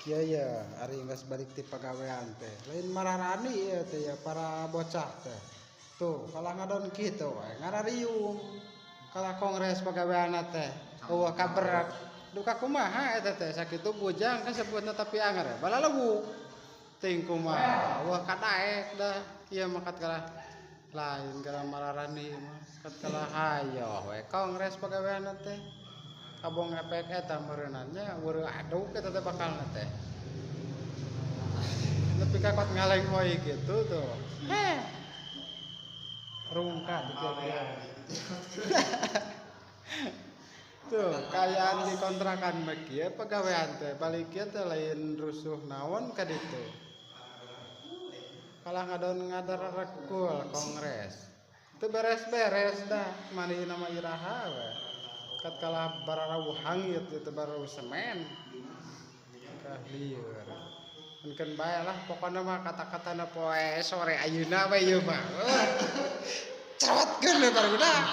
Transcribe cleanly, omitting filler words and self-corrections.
Iya ya, hari nggak balik ti pegawaian teh. Lain mararani ya teh ya para bocah teh. Tuh, kalau ngadon gitu, ngarariung. Kalau kongres pegawaian teh, oh kabar duka kumaha eta teh sakitu bujang kan sebutna tapi anger ya. Bala lewu. Ting kumaha, wah kadaek dah. Ieu makat kalah lain kalah mararani mah. Kat kalah hayo we kongres pegawaian teh. Kabong efek eta meureunannya weur aduk eta teh bakalna teh. Nepi ka kot ngaleng hoy gitu tuh. Heh. Rungkat kira-kira. Tuh, kayaan di kontrakan mah kieu pegawaian teh balik kieu teh lain rusuh naon ka ditu. Kalah ngadon ngadarekul kongres. Teu beres-beres dah, mani nama iraha we. Kat kalah bararawuhang ieu teh baru semen. Kah lieur. Mungkin bae lah pokona mah kata-katana poe sore ayeuna we ieu mah. Cerotkeun we barudak.